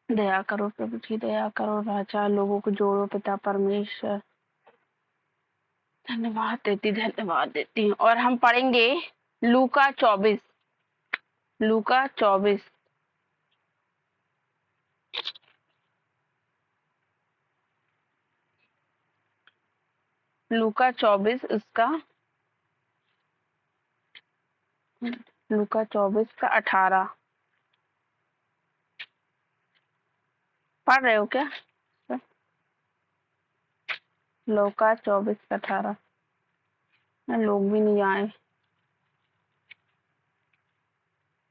दया करो प्रभु जी, दया करो राजा, लोगों को जोड़ो पिता परमेश्वर। धन्यवाद देती हूँ। और हम पढ़ेंगे लूका 24, लूका 24। लूका 24 उसका लूका 24 का 18 पढ़ रहे हो क्या? लूका 24 का 18। लोग भी नहीं आए,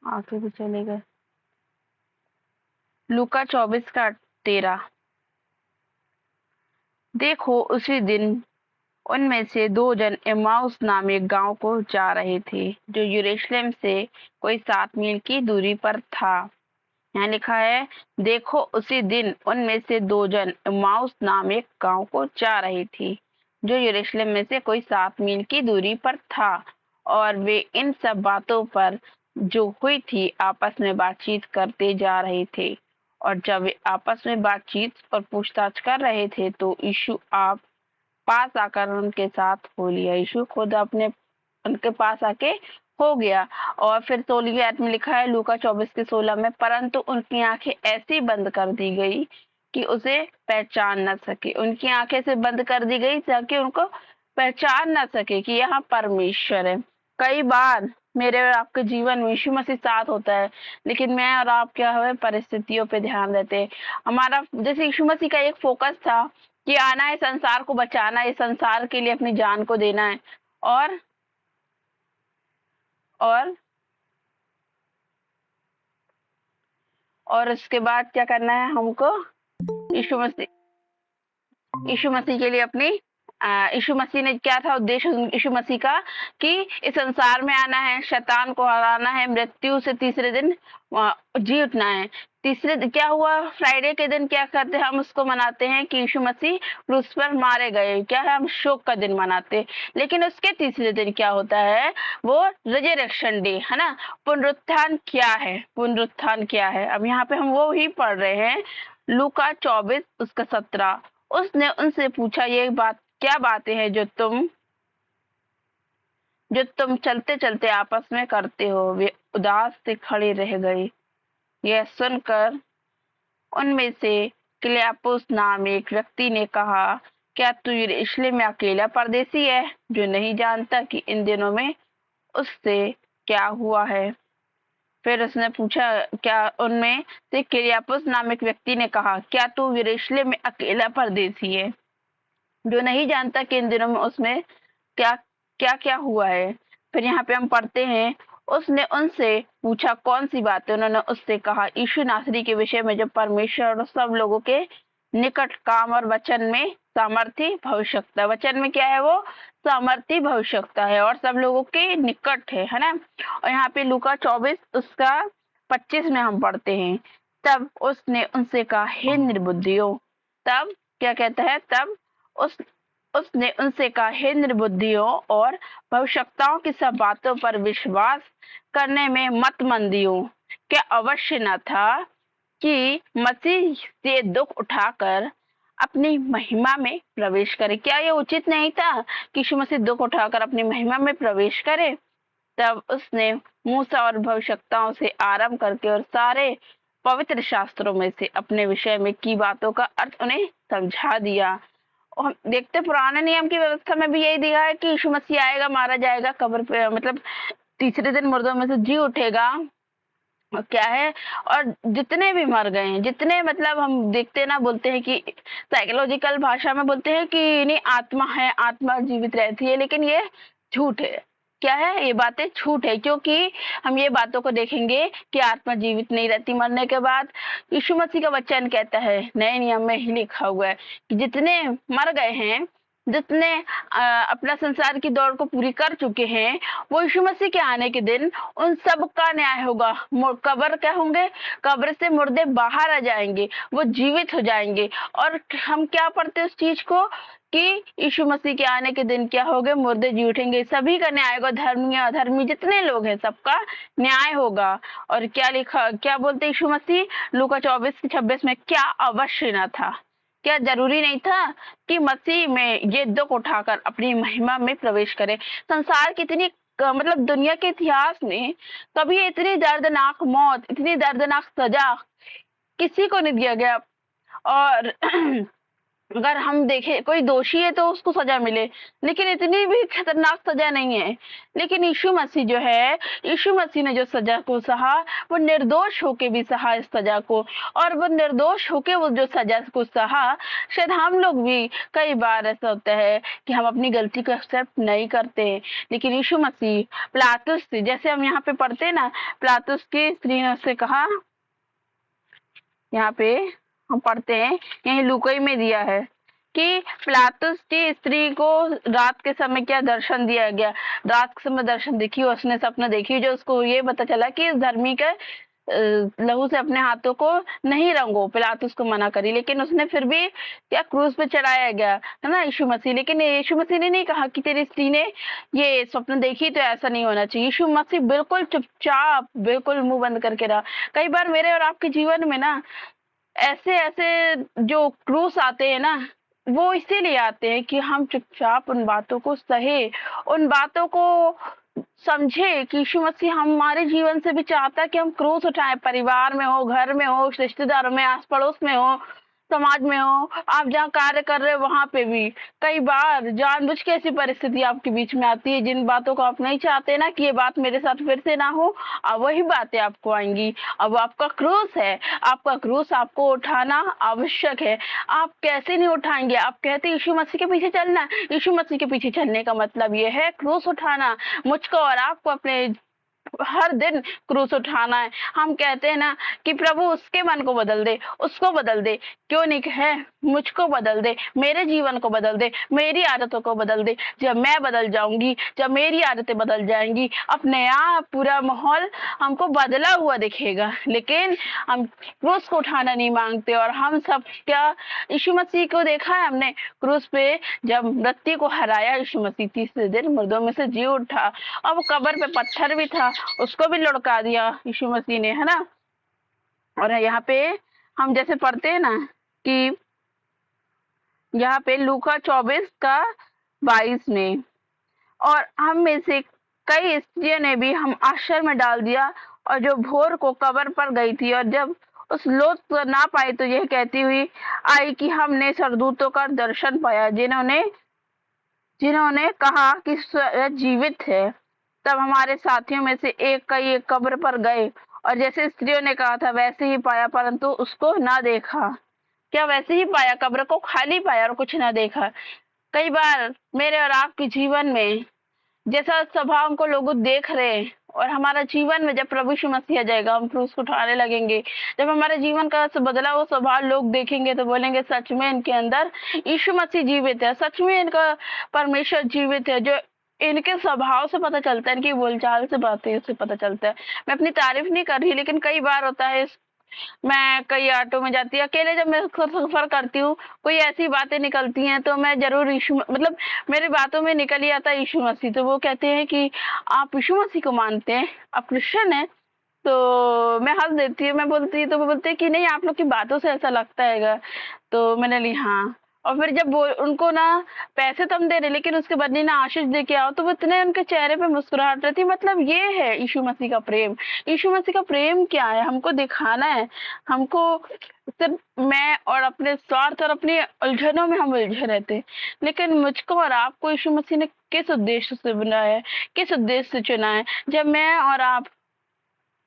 आके भी चले गए। लूका 24 का 13। देखो उसी दिन उनमें से 2 जन एम्माउस नाम एक गांव को जा रहे थे, जो यरूशलेम से कोई 7 मील की दूरी पर था। यहाँ लिखा है, देखो उसी दिन उनमें से 2 जन एम्माउस नाम एक गांव को जा रही थी, जो यरूशलेम में से कोई 7 मील की दूरी पर था। और वे इन सब बातों पर जो हुई थी आपस में बातचीत करते जा रहे थे। और जब वे आपस में बातचीत और पूछताछ कर रहे थे, तो यीशु आप पास आकर उनके साथ हो लिया। यीशु खुद अपने उनके पास आके हो गया। और फिर 16वीं आयत में लिखा है लूका 24 के 16 में, परंतु उनकी आंखें ऐसी बंद कर दी गई कि उसे पहचान न सके। उनकी आंखें से बंद कर दी गई ताकि उनको पहचान न सके कि यहाँ परमेश्वर है। कई बार मेरे और आपके जीवन में यीशु मसीह साथ होता है, लेकिन मैं और आप क्या है परिस्थितियों पे ध्यान देते हैं। हमारा जैसे यीशु मसीह का एक फोकस था कि आना है, संसार को बचाना है, संसार के लिए अपनी जान को देना है। और और और उसके बाद क्या करना है हमको? यीशु मसीह यीशु मसीह के लिए अपनी यीशु मसीह ने क्या था उद्देश्य यीशु मसीह का कि इस संसार में आना है, शैतान को हराना है, मृत्यु से तीसरे दिन जी उठना है। तीसरे क्या हुआ? फ्राइडे के दिन क्या करते हैं हम? उसको मनाते हैं कि यीशु मसीह क्रूस पर मारे गए। क्या है? हम शोक का दिन मनाते हैं। लेकिन उसके तीसरे दिन क्या होता है? वो रिजरेक्शन डे है ना। पुनरुत्थान क्या है? पुनरुत्थान क्या है? अब यहाँ पे हम वो ही पढ़ रहे हैं, लूका 24 उसका 17। उसने उनसे पूछा, ये बात क्या बातें हैं जो तुम चलते चलते आपस में करते हो? वे उदास से खड़े रह गए। यह सुनकर उनमें से क्लियापुस नाम एक व्यक्ति ने कहा, क्या तू यरूशलेम में अकेला परदेसी है, जो नहीं जानता कि इन दिनों में उससे क्या हुआ है? फिर उसने पूछा, क्या उनमें से क्लियापुस नाम एक व्यक्ति ने कहा, क्या तू यरूशलेम में अकेला परदेसी है, जो नहीं जानता कि इन दिनों में उसमें क्या क्या क्या हुआ है? फिर यहाँ पे हम पढ़ते हैं, उसने उनसे पूछा कौन सी बात है? उन्होंने उससे कहा, यीशु नासरी के विषय में, जो परमेश्वर और सब लोगों के निकट काम और वचन में सामर्थी भविष्यता। वचन में क्या है? वो सामर्थी भविष्यता है और सब लोगों के निकट है ना। और यहाँ पे लूका 24 उसका 25 में हम पढ़ते हैं, तब उसने उनसे कहा, हे निर्बुद्धियों। तब क्या कहता है? तब उस उसने उनसे कहा, हे निर्बुद्धियों और भविष्यताओं की सब बातों पर विश्वास करने में मतमंदियों, क्या अवश्य न था कि मसीह से दुख उठाकर अपनी महिमा में प्रवेश करे? क्या ये उचित नहीं था कि यीशु मसीह दुख उठाकर अपनी महिमा में प्रवेश करे? तब उसने मूसा और भविष्यताओं से आरंभ करके और सारे पवित्र शास्त्रों में से अपने विषय में की बातों का अर्थ उन्हें समझा दिया। और हम देखते पुराने नियम की व्यवस्था में भी यही दिया है कि यीशु मसीह आएगा, मारा जाएगा, कब्र पे मतलब तीसरे दिन मुर्दों में से जी उठेगा। और क्या है? और जितने भी मर गए हैं, जितने मतलब हम देखते ना, बोलते हैं कि साइकोलॉजिकल भाषा में बोलते हैं कि नहीं आत्मा है, आत्मा जीवित रहती है, लेकिन ये झूठ है। क्या है? ये बातें झूठ है, क्योंकि हम ये बातों को देखेंगे कि आत्मा जीवित नहीं रहती मरने के बाद। यीशु मसीह का वचन कहता है, नए नियम में ही लिखा हुआ है कि जितने मर गए हैं, जितने अपना संसार की दौड़ को पूरी कर चुके हैं, वो यीशु मसीह के आने के दिन उन सब का न्याय होगा। कब्र क्या होंगे? कब्र से मुर्दे बाहर आ जाएंगे, वो जीवित हो जाएंगे। और हम क्या पढ़ते उस चीज को कि यीशु मसीह के आने के दिन क्या होगा, मुर्दे जी उठेंगे, सभी का न्याय होगा, धर्मी अधर्मी जितने लोग हैं सबका न्याय होगा। और क्या लिखा, क्या बोलते यीशु मसीह लूका 24:26 में, क्या अवश्य न था, क्या जरूरी नहीं था कि मसीह में ये दुख उठाकर अपनी महिमा में प्रवेश करे। संसार की इतनी मतलब दुनिया के इतिहास में कभी इतनी दर्दनाक मौत, इतनी दर्दनाक सजा किसी को नहीं दिया गया। और अगर हम देखें कोई दोषी है तो उसको सजा मिले, लेकिन इतनी भी खतरनाक सजा नहीं है। लेकिन यीशु मसीह जो है, यीशु मसीह ने जो सजा को सहा, वो निर्दोष होके भी सहा इस सजा को। और वो निर्दोष होके वो जो सजा को सहा, शायद हम लोग भी कई बार ऐसा होता है कि हम अपनी गलती को एक्सेप्ट नहीं करते, लेकिन यीशु मसीह पिलातुस से, जैसे हम यहाँ पे पढ़ते हैं ना, पिलातुस की स्त्री ने उससे कहा, यहाँ पे हम पढ़ते हैं, यही लूका में दिया है कि पिलातुस की स्त्री को रात के समय क्या दर्शन दिया गया। रात के समय दर्शन देखी, उसने सपना देखी, जो उसको ये पता चला कि इस धर्मी का लहू से अपने हाथों को नहीं रंगो। पिलातुस को मना करी, लेकिन उसने फिर भी क्या क्रूस पे चढ़ाया गया है ना यीशु मसीह। लेकिन यीशु मसीह ने नहीं कहा कि तेरी स्त्री ने ये स्वप्न देखी तो ऐसा नहीं होना चाहिए। यीशु मसीह बिल्कुल चुपचाप, बिल्कुल मुंह बंद करके रहा। कई बार मेरे और आपके जीवन में ना ऐसे ऐसे जो क्रूस आते हैं ना, वो इसीलिए आते हैं कि हम चुपचाप उन बातों को सहे, उन बातों को समझे कि यीशु मसीह हमारे जीवन से भी चाहता है कि हम क्रूस उठाएं। परिवार में हो, घर में हो, रिश्तेदारों में, आस पड़ोस में हो, समाज में हो, आप जहाँ कार्य कर रहे हो वहां पे भी कई बार जानबूझ के ऐसी परिस्थिति आपके बीच में आती है, जिन बातों को आप नहीं चाहते ना कि ये बात मेरे साथ फिर से ना हो, अब वही बातें आपको आएंगी। अब आपका क्रूस है, आपका क्रूस आपको उठाना आवश्यक है। आप कैसे नहीं उठाएंगे? आप कहते यीशु मसीह के पीछे चलना, यीशु मसीह के पीछे चलने का मतलब ये है क्रूस उठाना। मुझको और आपको अपने हर दिन क्रूस उठाना है। हम कहते हैं ना कि प्रभु उसके मन को बदल दे, उसको बदल दे, क्यों नहीं है, मुझको बदल दे, मेरे जीवन को बदल दे, मेरी आदतों को बदल दे। जब मैं बदल जाऊंगी, जब मेरी आदतें बदल जाएंगी, अपने आप पूरा माहौल हमको बदला हुआ दिखेगा। लेकिन हम क्रूस को उठाना नहीं मांगते। और हम सब क्या, यीशु मसीह को देखा है हमने क्रूस पे, जब मृत्यु को हराया यीशु मसीह, तीसरे दिन मुर्दों में से जी उठा। अब कब्र पे पत्थर भी था, उसको भी लुढ़का दिया यीशु मसीह ने, है ना। और यहाँ पे हम जैसे पढ़ते हैं ना कि यहाँ पे लूका 24:22 में, और हम में से कई स्त्रियों ने भी हम आश्चर्य में डाल दिया, और जो भोर को कब्र पर गई थी और जब उस लोथ को ना पाई तो यह कहती हुई आई कि हमने स्वर्गदूतों का दर्शन पाया, जिन्होंने जिन्होंने कहा कि जीवित है। तब हमारे साथियों में से एक कई एक कब्र पर गए, और जैसे स्त्रियों ने कहा था वैसे ही पाया, परंतु उसको ना देखा। क्या वैसे ही पाया? कब्र को खाली पाया और कुछ ना देखा। कई बार मेरे और आपके जीवन में जैसा स्वभाव को लोग देख रहे हैं, और हमारा जीवन में जब प्रभु यीशु मसीह आ जाएगा, हम क्रूस को उठाने लगेंगे, जब हमारे जीवन का बदला हुआ स्वभाव लोग देखेंगे तो बोलेंगे सच में इनके अंदर यीशु मसीह जीवित है, सच में इनका परमेश्वर जीवित है। जो इनके स्वभाव से पता चलता है, इनकी बोलचाल से बातें से पता चलता है। मैं अपनी तारीफ नहीं कर रही, लेकिन कई बार होता है, मैं कई ऑटो में जाती हूँ अकेले, जब मैं सफर करती हूँ, कोई ऐसी बातें निकलती हैं तो मैं जरूर यीशु, मतलब मेरी बातों में निकल ही आता है यीशु मसीह। तो वो कहते हैं कि आप यीशु मसीह को मानते हैं, आप क्रिश्चियन हैं? तो मैं हंस देती हूँ, मैं बोलती हूँ, तो वो बोलते हैं कि नहीं, आप लोग की बातों से ऐसा लगता है। तो मैंने ली हाँ। और फिर जब उनको ना पैसे तो हम दे रहे, लेकिन उसके बदले ना आशीष दे के आओ, तो वो इतने उनके चेहरे पे मुस्कुराहट रहती। मतलब ये है यीशु मसीह का प्रेम। यीशु मसीह का प्रेम क्या है? हमको दिखाना है। हमको सिर्फ मैं और अपने स्वार्थ और अपनी उलझनों में हम उलझे रहते, लेकिन मुझको और आपको यीशु मसीह ने किस उद्देश्य से बनाया है, किस उद्देश्य से चुना है? जब मैं और आप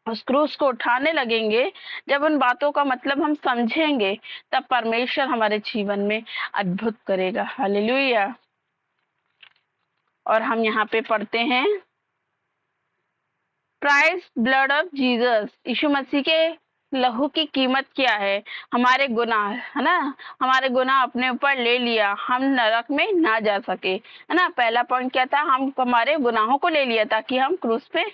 उस क्रूस को उठाने लगेंगे, जब उन बातों का मतलब हम समझेंगे, तब परमेश्वर हमारे जीवन में अद्भुत करेगा। हालेलुया। और हम यहाँ पे पढ़ते हैं, प्राइस ब्लड ऑफ जीसस, यीशु मसीह के लहू की कीमत क्या है? हमारे गुनाह, है ना, हमारे गुनाह अपने ऊपर ले लिया, हम नरक में ना जा सके, है ना। पहला पॉइंट क्या था? हम हमारे गुनाहों को ले लिया ताकि हम क्रूस पे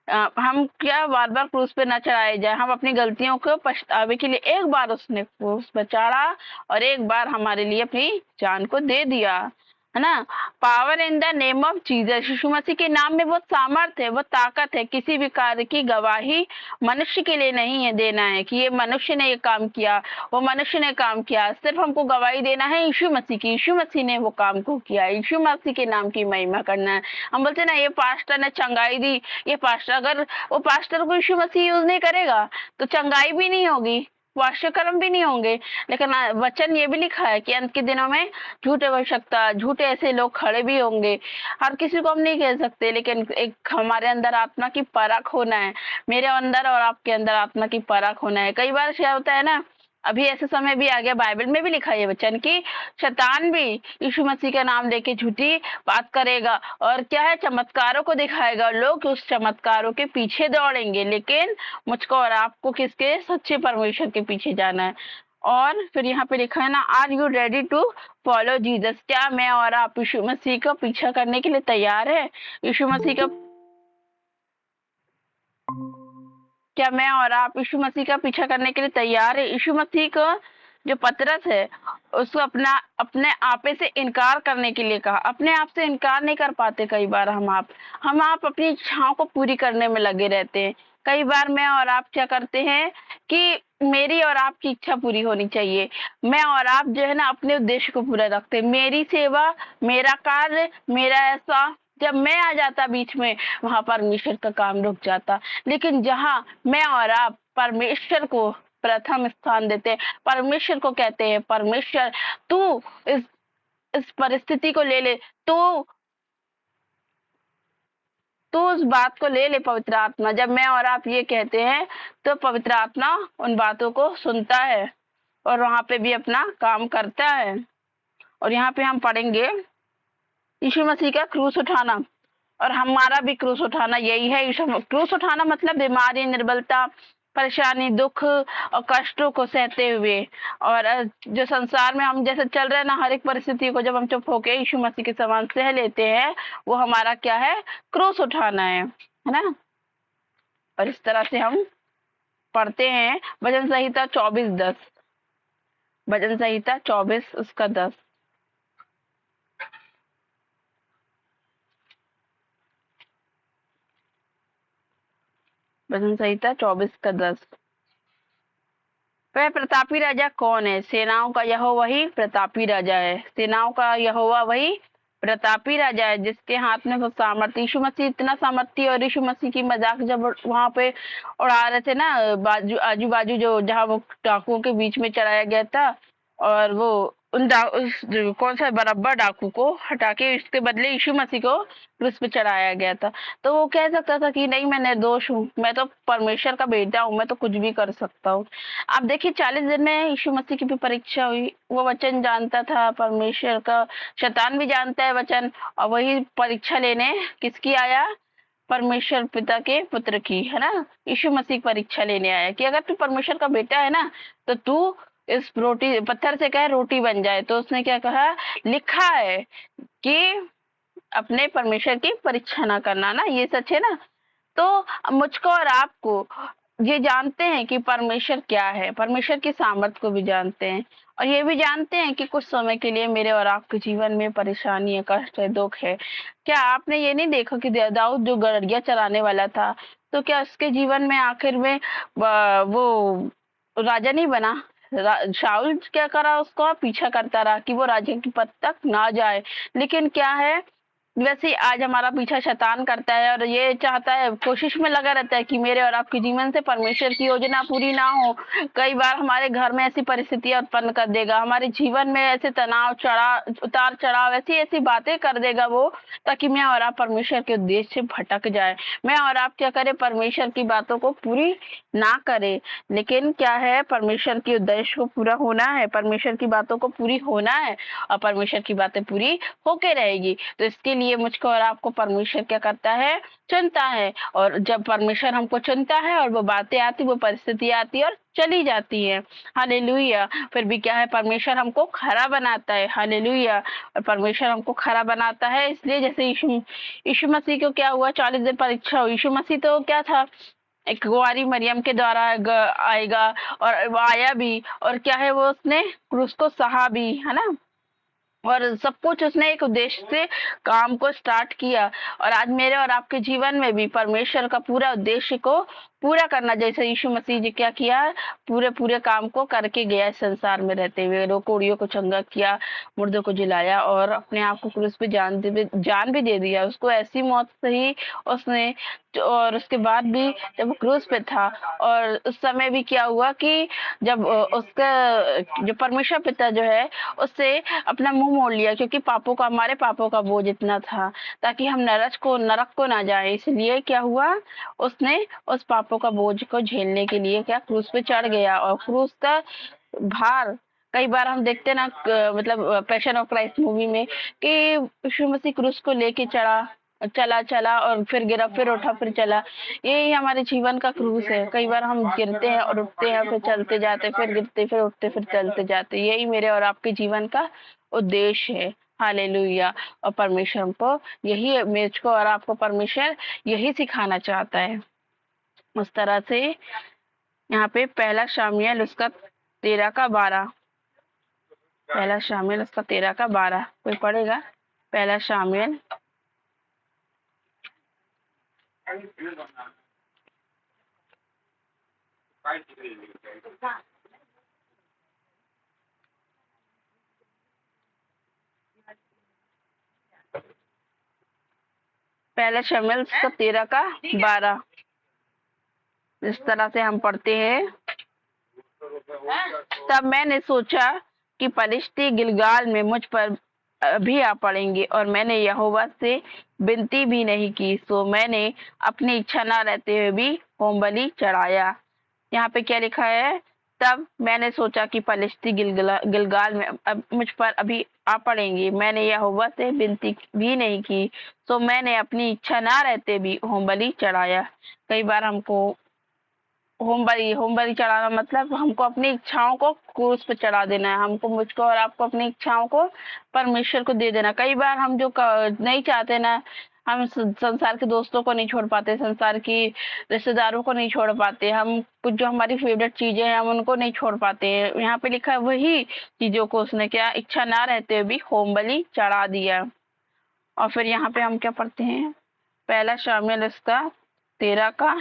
हम क्या बार बार क्रूस पे ना चढ़ाए जाए, हम अपनी गलतियों को पछतावे के लिए एक बार उसने क्रूस पे चढ़ा और एक बार हमारे लिए अपनी जान को दे दिया, है ना। Power in the name of Jesus, यीशु मसीह के नाम में वो सामर्थ्य है, वो ताकत है। किसी भी कार्य की गवाही मनुष्य के लिए नहीं है देना है कि ये मनुष्य ने ये काम किया, वो मनुष्य ने काम किया। सिर्फ हमको गवाही देना है यीशु मसीह की, यीशु मसीह ने वो काम को किया, यीशु मसीह के नाम की महिमा करना है। हम बोलते ना ये पास्टर ने चंगाई दी, ये पास्टर, अगर वो पास्टर को यीशु मसीह यूज नहीं करेगा तो चंगाई भी नहीं होगी, वाष्यकर्म भी नहीं होंगे। लेकिन वचन ये भी लिखा है कि अंत के दिनों में झूठे भविष्यवक्ता, झूठे ऐसे लोग खड़े भी होंगे। हर किसी को हम नहीं कह सकते, लेकिन एक हमारे अंदर आत्मा की परख होना है, मेरे अंदर और आपके अंदर आत्मा की परख होना है। कई बार क्या होता है ना, अभी ऐसे समय भी आ गया, बाइबल में भी लिखा है वचन की शैतान भी यीशु मसीह का नाम लेके झूठी बात करेगा और क्या है, चमत्कारों को दिखाएगा। लोग उस चमत्कारों के पीछे दौड़ेंगे, लेकिन मुझको और आपको किसके, सच्चे परमेश्वर के पीछे जाना है। और फिर यहाँ पे लिखा है ना, are you ready to follow Jesus, क्या मैं और आप यीशु मसीह का पीछा करने के लिए तैयार है? यीशु मसीह का, क्या मैं और आप यीशु मसीह का पीछा करने के लिए तैयार है? यीशु मसीह का जो पतरस है उसको अपने आपे से इनकार करने के लिए कहा। अपने आप से इनकार नहीं कर पाते कई बार हम आप अपनी इच्छाओं को पूरी करने में लगे रहते हैं। कई बार मैं और आप क्या करते हैं कि मेरी और आपकी इच्छा पूरी होनी चाहिए, मैं और आप जो है ना अपने उद्देश्य को पूरा रखते हैं। मेरी सेवा, मेरा कार्य, मेरा ऐसा, जब मैं आ जाता बीच में वहां परमेश्वर का काम रुक जाता। लेकिन जहां मैं और आप परमेश्वर को प्रथम स्थान देते हैं, परमेश्वर को कहते हैं परमेश्वर तू इस इस परिस्थिति को ले ले, तू तू उस बात को ले ले पवित्र आत्मा। जब मैं और आप ये कहते हैं तो पवित्र आत्मा उन बातों को सुनता है और वहां पे भी अपना काम करता है। और यहाँ पे हम पढ़ेंगे यीशु मसीह का क्रूस उठाना, और हमारा भी क्रूस उठाना यही है। क्रूस उठाना मतलब बीमारी, निर्बलता, परेशानी, दुख और कष्टों को सहते हुए, और जो संसार में हम जैसे चल रहे हैं ना, हर एक परिस्थिति को जब हम चुप होके यीशु मसीह के समान सह लेते हैं, वो हमारा क्या है, क्रूस उठाना है ना। और इस तरह से हम पढ़ते हैं भजन संहिता 24:10, भजन संहिता 24 उसका 10। भजन संहिता 24 का 10। वह प्रतापी राजा कौन है? सेनाओं का यहोवा वही प्रतापी राजा है। सेनाओं का यहोवा वही प्रतापी राजा है जिसके हाथ में वो सामर्थ्य। यीशु मसीह इतना सामर्थ्य, और यीशु मसीह की मजाक जब वहां पे उड़ा रहे थे ना, बाजू आजू बाजू जो जहाँ वो डाकुओं के बीच में चढ़ाया गया था, और वो उस कौन सा बरअब्बा डाकू को हटा के इसके बदले यीशु मसीह को क्रूस पे चढ़ाया गया था। तो वो कह सकता था कि नहीं, मैं निर्दोष हूँ, मैं तो परमेश्वर का बेटा हूँ, मैं तो कुछ भी कर सकता हूँ। आप देखिए 40 दिन में यीशु मसीह की भी परीक्षा हुई। वो वचन जानता था परमेश्वर का, शैतान भी जानता है वचन, और वही परीक्षा लेने किसकी आया? परमेश्वर पिता के पुत्र की, है ना। यीशु मसीह परीक्षा लेने आया कि अगर तू परमेश्वर का बेटा है ना, तो तू इस रोटी पत्थर से कहे रोटी बन जाए। तो उसने क्या कहा? लिखा है कि अपने परमेश्वर की परीक्षा ना करना, ना, ये सच है ना। तो मुझको और आपको ये जानते हैं कि परमेश्वर क्या है, परमेश्वर की सामर्थ को भी जानते हैं, और ये भी जानते हैं कि कुछ समय के लिए मेरे और आपके जीवन में परेशानी है, कष्ट है, दुख है। क्या आपने ये नहीं देखा कि दाऊद जो गड़रिया चलाने वाला था, तो क्या उसके जीवन में आखिर में वो राजा नहीं बना? शाऊल क्या करा, उसका पीछा करता रहा कि वो राजा के पद तक ना जाए। लेकिन क्या है, वैसे ही आज हमारा पीछा शैतान करता है और ये चाहता है, कोशिश में लगा रहता है कि मेरे और आपके जीवन से परमेश्वर की योजना पूरी ना हो। कई बार हमारे घर में ऐसी परिस्थितियां उत्पन्न कर देगा, हमारे जीवन में ऐसे तनाव, उतार चढ़ाव, ऐसी ऐसी बातें कर देगा वो, ताकि मैं और आप परमेश्वर के उद्देश्य से भटक जाए। मैं और आप क्या करें? परमेश्वर की बातों को पूरी ना करें। लेकिन क्या है, परमेश्वर के उद्देश्य को पूरा होना है, परमेश्वर की बातों को पूरी होना है, और परमेश्वर की बातें पूरी होके रहेगी। तो इसके लिए मुझको और आपको परमेश्वर क्या करता है, चुनता है। और जब परमेश्वर हमको चुनता है और वो बातें आती, वो परिस्थिति आती है और चली जाती है, हालेलुया। फिर भी क्या है, परमेश्वर हमको खरा बनाता है, हालेलुया। और परमेश्वर हमको खरा बनाता है इसलिए, जैसे यीशु मसीह को क्या हुआ, 40 दिन परीक्षा हुई। यीशु मसीह तो क्या था, एक कुंवारी मरियम के द्वारा आएगा, और वो आया भी, और क्या है, वो उसने क्रूस को सहा भी, है ना। और सब कुछ उसने एक उद्देश्य से काम को स्टार्ट किया। और आज मेरे और आपके जीवन में भी परमेश्वर का पूरा उद्देश्य को पूरा करना, जैसे यीशु मसीह जी क्या किया, पूरे पूरे काम को करके गया इस संसार में रहते हुए। रोकोड़ियों को चंगा किया, मुर्दों को जिलाया, और अपने आप को क्रूस पे जान भी दे दिया। उसको ऐसी मौत सही उसने, और उसके बाद भी जब वो क्रूस पे था, और उस समय भी क्या हुआ कि जब उसका जो परमेश्वर पिता जो है, उससे अपना मुंह मोड़ लिया, क्योंकि पापों का, हमारे पापों का बोझ इतना था, ताकि हम नरक को ना जाए। इसलिए क्या हुआ, उसने उस पापों का बोझ को झेलने के लिए क्या क्रूस पे चढ़ गया। और क्रूस का भार, कई बार हम देखते ना, मतलब पैशन ऑफ क्राइस्ट मूवी में, कि यीशु मसीह क्रूस को लेके चला चला और फिर गिरा, फिर उठा, फिर चला। यही हमारे जीवन का क्रूस है। कई बार हम गिरते हैं और उठते हैं, फिर चलते जाते, फिर गिरते, फिर उठते, फिर चलते जाते। यही मेरे और आपके जीवन का उद्देश्य है, हालेलुया। और परमेश्वर हमको यही, मुझको और आपको परमेश्वर यही सिखाना चाहता है। उस तरह से यहाँ पे पहला शामुएल उसका 13 का 12, पहला शामुएल उसका 13 का 12 कोई पढ़ेगा? पहला शामुएल पहला शामुएल उसका 13 का 12 इस तरह से हम पढ़ते हैं। तब मैंने सोचा कि पलिश्ती गिलगाल में मुझ पर भी आ पड़ेंगे, और मैंने यहोवा से विनती भी नहीं की, सो मैंने अपनी इच्छा न रहते हुए भी होमबलि चढ़ाया। यहाँ पे क्या लिखा है? तब मैंने सोचा कि पलिश्ती गिलगाल में अब मुझ पर अभी आ पड़ेंगे, मैंने यहोवा से विनती भी नहीं की, तो मैंने अपनी इच्छा ना रहते भी होमबलि चढ़ाया। कई बार हमको होमबलि चढ़ाना मतलब हमको अपनी इच्छाओं को क्रूस पे चढ़ा देना है। हमको, मुझको और आपको अपनी इच्छाओं को परमेश्वर को दे देना। कई बार हम जो नहीं चाहते ना, हम संसार के दोस्तों को नहीं छोड़ पाते, संसार की रिश्तेदारों को नहीं छोड़ पाते, हम कुछ जो हमारी फेवरेट चीजें हैं हम उनको नहीं छोड़ पाते। यहाँ पे लिखा है वही चीजों को उसने क्या, इच्छा ना रहते हुए भी होमबलि चढ़ा दिया। और फिर यहाँ पे हम क्या पढ़ते हैं? पहला शामुएल उसका 13 का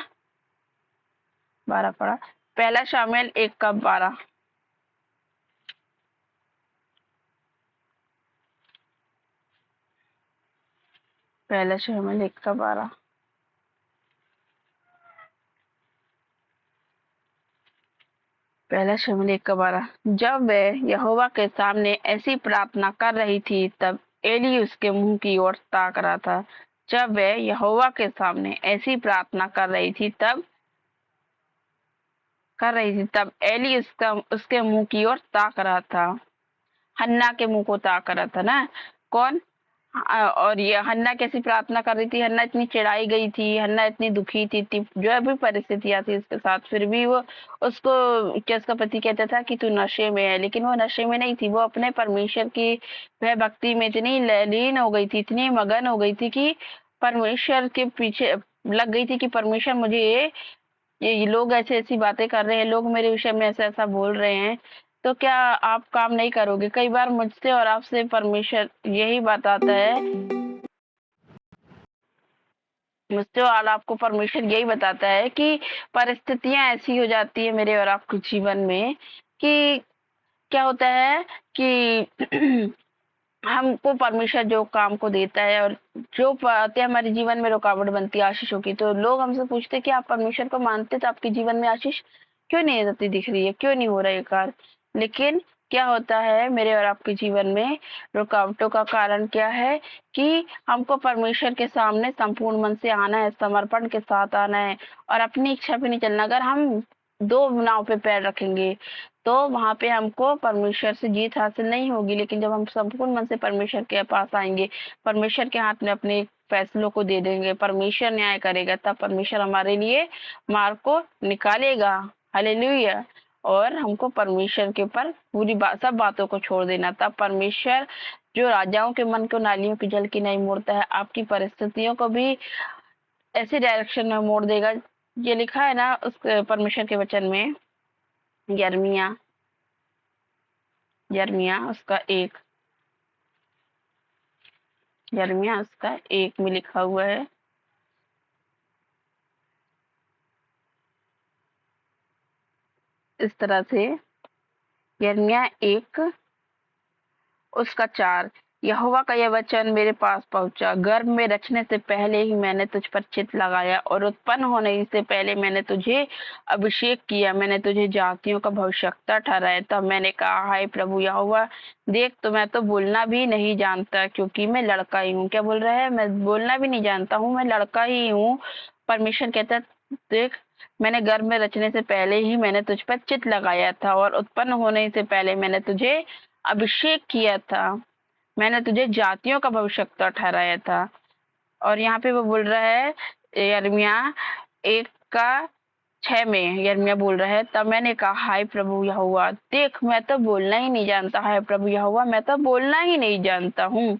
12 पढ़ा। पहला शामुएल 1 का 12, पहला शामुएल 1 का 12। पहला शामुएल 1 का 12। जब वह यहोवा के सामने ऐसी प्रार्थना कर रही थी, तब एली उसके मुंह की ओर ताक रहा था। जब वह यहोवा के सामने ऐसी प्रार्थना कर रही थी, तब एली उसके मुंह की ओर ताक रहा था। हन्ना के मुंह को ताक रहा था ना। कौन? और ये हन्ना कैसी प्रार्थना कर रही थी? हन्ना इतनी चिढ़ाई गई थी, हन्ना इतनी दुखी थी, जो भी परिस्थितियां थी उसके साथ, फिर भी वो उसको क्या, उसका पति कहता था कि तू नशे में है, लेकिन वो नशे में नहीं थी। वो अपने परमेश्वर की वह भक्ति में इतनी लीन हो गई थी, इतनी मगन हो गई थी कि परमेश्वर के पीछे लग गई थी कि परमेश्वर, मुझे ये लोग ऐसी ऐसी बातें कर रहे हैं, लोग मेरे विषय में ऐसा ऐसा बोल रहे हैं, तो क्या आप काम नहीं करोगे? कई बार मुझसे और आपसे परमेश्वर यही बताता है, मुझसे और आपको परमेश्वर यही बताता है कि परिस्थितियां ऐसी हो जाती है मेरे और आपके जीवन में, कि क्या होता है कि हमको परमेश्वर जो काम को देता है, और जो बातें हमारे जीवन में रुकावट बनती है आशीषों की, तो लोग हमसे पूछते हैं कि आप परमेश्वर को मानते, तो आपके जीवन में आशीष क्यों नहीं आती दिख रही है, क्यों नहीं हो रहा है कार्य? लेकिन क्या होता है मेरे और आपके जीवन में, रुकावटों का कारण क्या है कि हमको परमेश्वर के सामने संपूर्ण मन से आना है, समर्पण के साथ आना है, और अपनी इच्छा पे नहीं चलना। अगर हम दो नाव पे पैर रखेंगे तो वहां पे हमको परमेश्वर से जीत हासिल नहीं होगी। लेकिन जब हम संपूर्ण मन से परमेश्वर के पास आएंगे, परमेश्वर के हाथ में अपने फैसलों को दे देंगे, परमेश्वर न्याय करेगा, तब परमेश्वर हमारे लिए मार्ग को निकालेगा। हालेलुया। और हमको परमेश्वर के ऊपर पूरी सब बातों को छोड़ देना, तब परमेश्वर जो राजाओं के मन को नालियों की जल की नहीं मोड़ता है, आपकी परिस्थितियों को भी ऐसे डायरेक्शन में मोड़ देगा। ये लिखा है ना उस परमेश्वर के वचन में, यर्मिया यर्मिया उसका एक यर्मिया उसका एक में लिखा हुआ है, इस तरह से। यर्मिया एक उसका 4, यहोवा का यह वचन मेरे पास पहुंचा, गर्भ में रचने से पहले ही मैंने तुझ पर चित्त लगाया और उत्पन्न होने से पहले मैंने तुझे अभिषेक किया, मैंने तुझे जातियों का भविष्यद्वक्ता ठहराया। तब मैंने कहा, हाय प्रभु यहोवा, देख तो मैं तो बोलना भी नहीं जानता, क्योंकि मैं लड़का ही हूँ। क्या बोल रहा है? मैं बोलना भी नहीं जानता हूँ, मैं लड़का ही हूँ। परमेश्वर कहता है, देख मैंने गर्भ में रचने से पहले ही मैंने तुझ पर चित्त लगाया था और उत्पन्न होने से पहले मैंने तुझे अभिषेक किया था, मैंने तुझे जातियों का भविष्यद्वक्ता ठहराया था। और यहाँ पे वो बोल रहा है, यिर्मयाह 1 का 6 में यिर्मयाह बोल रहा है, तब मैंने कहा, हाय प्रभु यहोवा, देख मैं तो बोलना ही नहीं जानता। हाय प्रभु यहोवा, मैं तो बोलना ही नहीं जानता हूँ,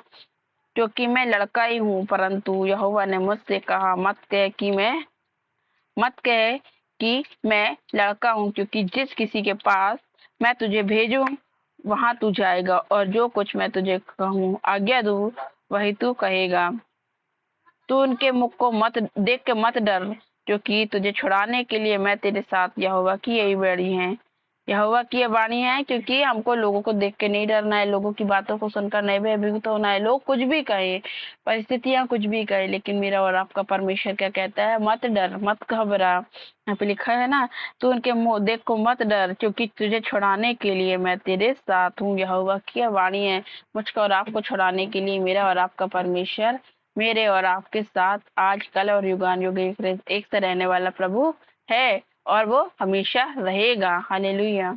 क्योंकि मैं लड़का ही हूँ। परंतु यहोवा ने मुझसे कहा, मत कह कि मैं लड़का हूँ, क्योंकि जिस किसी के पास मैं तुझे भेजूं वहां तू जाएगा, और जो कुछ मैं तुझे कहूँ आज्ञा दूं वही तू कहेगा। तू उनके मुख को मत देख के मत डर, क्योंकि तुझे छुड़ाने के लिए मैं तेरे साथ यहोवा की यही वाणी है। यहोवा की यह वाणी है, क्योंकि हमको लोगों को देख के नहीं डरना है, लोगों की बातों को सुनकर नहीं भयभीत होना है। लोग कुछ भी कहे, परिस्थितियां कुछ भी कहे, लेकिन मेरा और आपका परमेश्वर क्या कहता है? मत डर, मत घबरा। यहाँ पे लिखा है ना, तू उनके मुंह देख को मत डर, क्योंकि तुझे छुड़ाने के लिए मैं तेरे साथ हूँ। यहोवा की यह वाणी है, मुझको और आपको छुड़ाने के लिए मेरा और आपका परमेश्वर मेरे और आपके साथ आज, कल और युगान युग एक से रहने वाला प्रभु है, और वो हमेशा रहेगा। हालेलुया।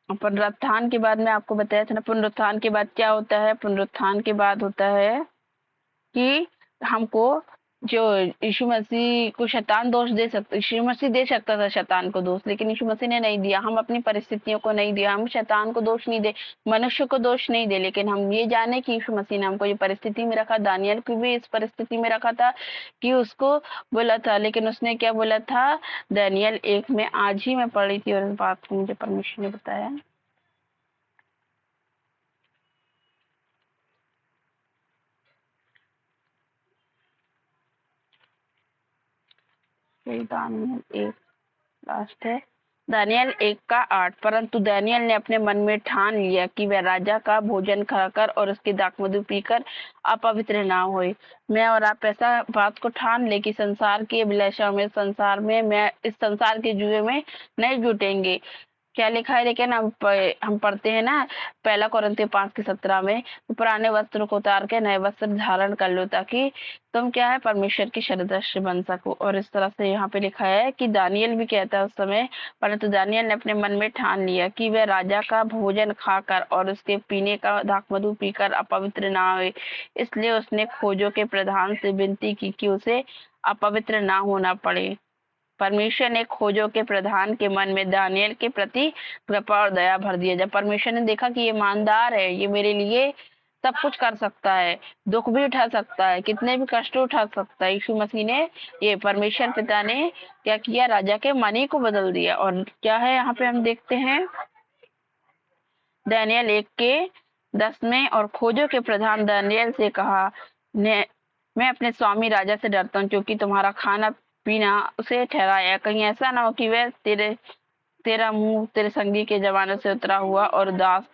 पुनरुत्थान के बाद में आपको बताया था ना, पुनरुत्थान के बाद क्या होता है? पुनरुत्थान के बाद होता है कि हमको जो यीशु मसीह को शैतान दोष दे सकता, यीशु मसीह दे सकता था शैतान को दोष, लेकिन यीशु मसीह ने नहीं दिया। हम अपनी परिस्थितियों को नहीं दिया, हम शैतान को दोष नहीं दे, मनुष्य को दोष नहीं दे, लेकिन हम ये जाने कि यीशु मसीह ने हमको ये परिस्थिति में रखा। दानियल को भी इस परिस्थिति में रखा था कि उसको बोला था, लेकिन उसने क्या बोला था? दानियल 1 में आज ही मैं पढ़ी थी और इस बात को मुझे परमेश्वर ने बताया। दानियल 1 लास्ट है, दानियल 1 का 8। परंतु दानियल ने अपने मन में ठान लिया कि वह राजा का भोजन खाकर और उसकी दाखमधु पीकर अपवित्र ना होए। मैं और आप ऐसा बात को ठान ले कि संसार की अभिलाषा में, संसार में, मैं इस संसार के जुए में नहीं जुटेंगे। क्या लिखा है? लेकिन हम पढ़ते हैं ना, 1 कोरिन्थियों 5 के 17 में, पुराने वस्त्र को उतार के नए वस्त्र धारण कर लो, ताकि तुम क्या है? परमेश्वर की सदृश बन सको। और इस तरह से यहाँ पे लिखा है कि दानियल भी कहता है उस समय, परंतु दानियल ने अपने मन में ठान लिया कि वह राजा का भोजन खाकर और उसके पीने का दाखमधु पीकर अपवित्र ना हो। इसलिए उसने खोजों के प्रधान से विनती की कि उसे अपवित्र ना होना पड़े। परमेश्वर ने खोजों के प्रधान के मन में दानियल के प्रति कृपा और दया भर दिया। जब परमेश्वर ने देखा कि ये ईमानदार है, ये मेरे लिए सब कुछ कर सकता है, दुख भी उठा सकता है, कितने भी कष्ट उठा सकता है, यीशु मसीह ने, ये परमेश्वर पिता ने क्या किया? राजा के मन ही को बदल दिया। और क्या है यहाँ पे हम देखते हैं, दानियल 1 के 10 में, और खोजों के प्रधान दानियल से कहा, ने मैं अपने स्वामी राजा से डरता हूँ, क्योंकि तुम्हारा खाना पीना उसे ठहराया। कहीं ऐसा ना हो कि वह तेरा मुंह तेरे संगी के जमाने से उतरा हुआ और दास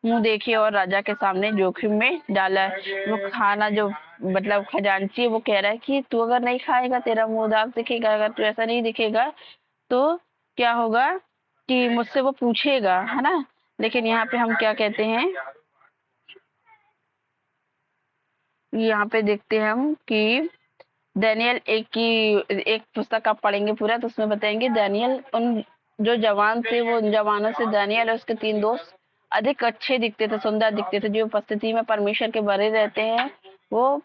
मुंह देखे और राजा के सामने जोखिम में डाला है। वो खाना जो मतलब खजांची, वो कह रहा है कि तू अगर नहीं खाएगा तेरा मुंह उदास दिखेगा, अगर तू ऐसा नहीं दिखेगा तो क्या होगा कि मुझसे वो पूछेगा, है ना। लेकिन यहाँ पे हम क्या कहते हैं, यहाँ पे देखते हैं हम कि दानियल एक पुस्तक आप पढ़ेंगे पूरा तो उसमें बताएंगे दानियल उन जो जवान थे वो उन जवानों से दानियल और उसके 3 दोस्त अधिक अच्छे दिखते थे, सुंदर दिखते थे। जो उपस्थिति में परमेश्वर के बने रहते हैं वो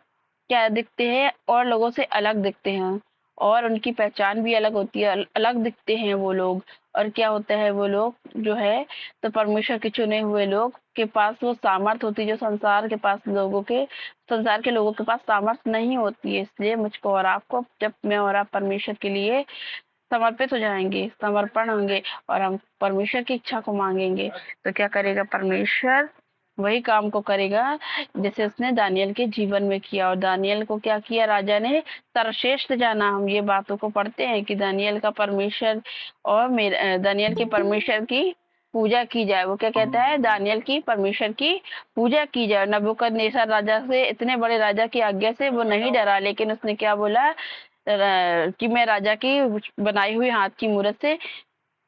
क्या दिखते हैं और लोगों से अलग दिखते हैं और उनकी पहचान भी अलग होती है, अलग दिखते हैं वो लोग। और क्या होता है वो लोग जो है तो परमेश्वर के चुने हुए लोग के पास वो सामर्थ होती है जो संसार के लोगों के पास सामर्थ नहीं होती है। इसलिए मुझको और आपको जब मैं और आप परमेश्वर के लिए समर्पित हो जाएंगे, समर्पण होंगे और हम परमेश्वर की इच्छा को मांगेंगे तो क्या करेगा परमेश्वर वही काम को करेगा जैसे उसने दानियल के जीवन में किया। और दानियल को क्या किया राजा ने सर्वश्रेष्ठ जाना। हम ये बातों को पढ़ते हैं कि दानियल का परमेश्वर और दानियल के परमेश्वर की पूजा की जाए। वो क्या कहता है दानियल की परमेश्वर की पूजा की जाए। नबूकदनेस्सर राजा से इतने बड़े राजा की आज्ञा से वो नहीं डरा लेकिन उसने क्या बोला कि मैं राजा की बनाई हुई हाथ की मूरत से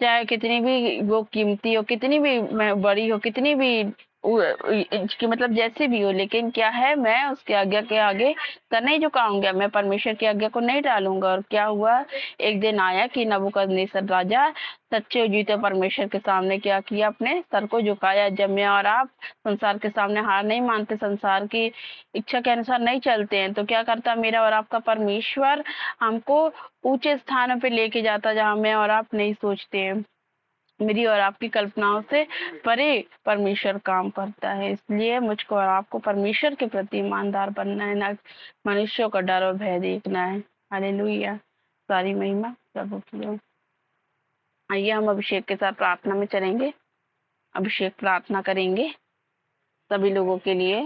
चाहे कितनी भी वो कीमती हो, कितनी भी बड़ी हो, कितनी भी कि मतलब जैसे भी हो, लेकिन क्या है मैं उसकी आज्ञा के आगे तो नहीं झुकाऊंगा, मैं परमेश्वर की आज्ञा को नहीं टालूंगा। और क्या हुआ एक दिन आया कि नबूकदनेस्सर राजा सच्चे और जीते परमेश्वर के सामने क्या किया अपने सर को झुकाया। जब मैं और आप संसार के सामने हार नहीं मानते, संसार की इच्छा के अनुसार नहीं चलते हैं तो क्या करता मेरा और आपका परमेश्वर हमको ऊंचे स्थानों पे लेके जाता जहां मैं और आप नहीं सोचते हैं। मेरी और आपकी कल्पनाओं से परे परमेश्वर काम करता है। इसलिए मुझको और आपको परमेश्वर के प्रति ईमानदार बनना है, ना मनुष्यों का डर और भय देखना है। हालेलुया, सारी महिमा प्रभु की हो। आइए हम अभिषेक के साथ प्रार्थना में चलेंगे। अभिषेक प्रार्थना करेंगे सभी लोगों के लिए।